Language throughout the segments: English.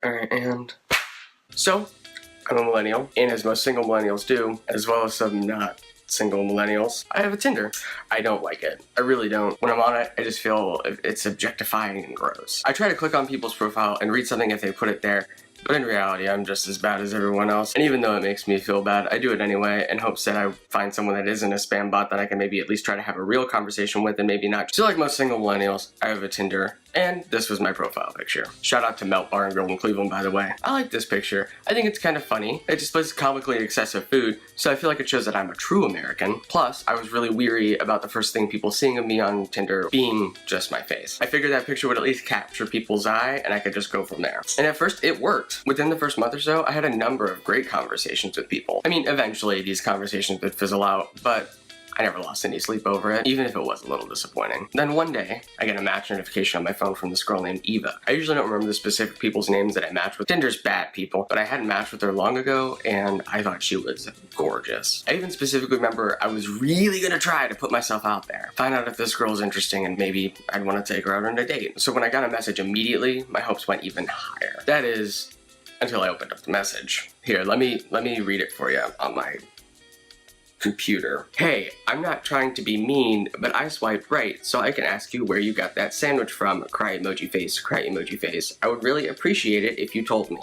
Alright, and so I'm a millennial, and as most single millennials do, as well as some not single millennials, I have a Tinder. I don't like it. I really don't. When I'm on it, I just feel it's objectifying and gross. I try to click on people's profile and read something if they put it there, but in reality, I'm just as bad as everyone else. And even though it makes me feel bad, I do it anyway in hopes that I find someone that isn't a spam bot that I can maybe at least try to have a real conversation with and maybe not. So like most single millennials, I have a Tinder. And this was my profile picture. Shout out to Melt Bar and Grill in Cleveland, by the way. I like this picture. I think it's kind of funny. It displays comically excessive food, so I feel like it shows that I'm a true American. Plus, I was really weary about the first thing people seeing of me on Tinder being just my face. I figured that picture would at least capture people's eye, and I could just go from there. And at first, it worked. Within the first month or so, I had a number of great conversations with people. I mean, eventually, these conversations would fizzle out, but I never lost any sleep over it, even if it was a little disappointing. Then one day, I get a match notification on my phone from this girl named Eva. I usually don't remember the specific people's names that I matched with. Tinder's bad people, but I hadn't matched with her long ago, and I thought she was gorgeous. I even specifically remember I was really gonna try to put myself out there, find out if this girl's interesting, and maybe I'd want to take her out on a date. So when I got a message immediately, my hopes went even higher. That is, until I opened up the message. Here, let me read it for you on my computer. Hey, I'm not trying to be mean, but I swiped right, so I can ask you where you got that sandwich from. Cry emoji face, cry emoji face. I would really appreciate it if you told me.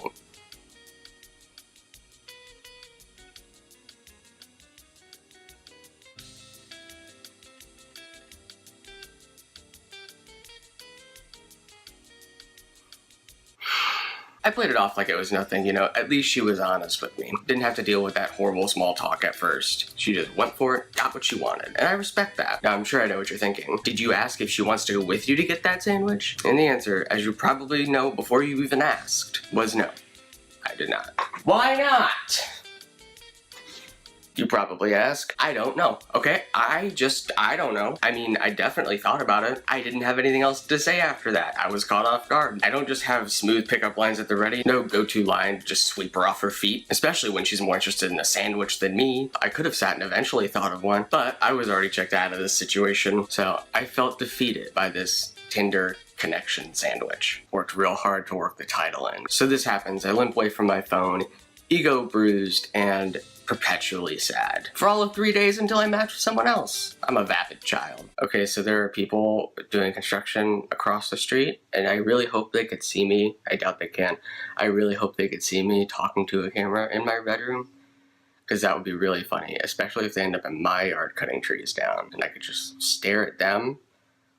I played it off like it was nothing, you know, at least she was honest with me. Didn't have to deal with that horrible small talk at first. She just went for it, got what she wanted, and I respect that. Now I'm sure I know what you're thinking. Did you ask if she wants to go with you to get that sandwich? And the answer, as you probably know before you even asked, was no. I did not. Why not? You probably ask. I don't know, okay? I don't know. I mean, I definitely thought about it. I didn't have anything else to say after that. I was caught off guard. I don't just have smooth pickup lines at the ready. No go-to line to just sweep her off her feet, especially when she's more interested in a sandwich than me. I could have sat and eventually thought of one, but I was already checked out of this situation, so I felt defeated by this Tinder connection sandwich. Worked real hard to work the title in. So this happens. I limp away from my phone, ego bruised, and perpetually sad. For all of 3 days until I match with someone else. I'm a vapid child. Okay, so there are people doing construction across the street, and I really hope they could see me. I doubt they can. I really hope they could see me talking to a camera in my bedroom, because that would be really funny, especially if they end up in my yard cutting trees down, and I could just stare at them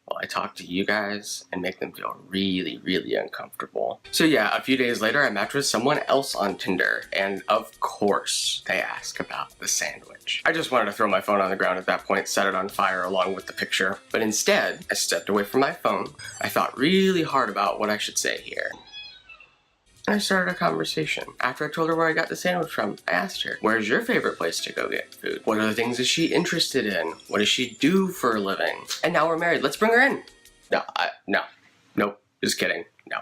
while I talk to you guys and make them feel really, really uncomfortable. So yeah, a few days later I matched with someone else on Tinder, and of course they ask about the sandwich. I just wanted to throw my phone on the ground at that point, set it on fire along with the picture, but instead I stepped away from my phone. I thought really hard about what I should say here. I started a conversation. After I told her where I got the sandwich from, I asked her, where's your favorite place to go get food? What are the things that she interested in? What does she do for a living? And now we're married. Let's bring her in. Nope, just kidding. No.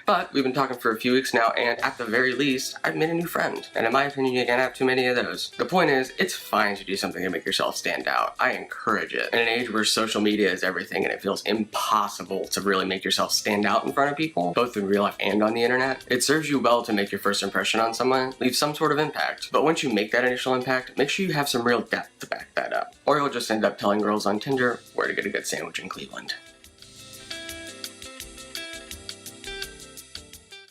But we've been talking for a few weeks now, and at the very least, I've made a new friend. And in my opinion, you can't have too many of those. The point is, it's fine to do something to make yourself stand out. I encourage it. In an age where social media is everything and it feels impossible to really make yourself stand out in front of people, both in real life and on the internet, it serves you well to make your first impression on someone, leave some sort of impact. But once you make that initial impact, make sure you have some real depth to back that up. Or you'll just end up telling girls on Tinder where to get a good sandwich in Cleveland.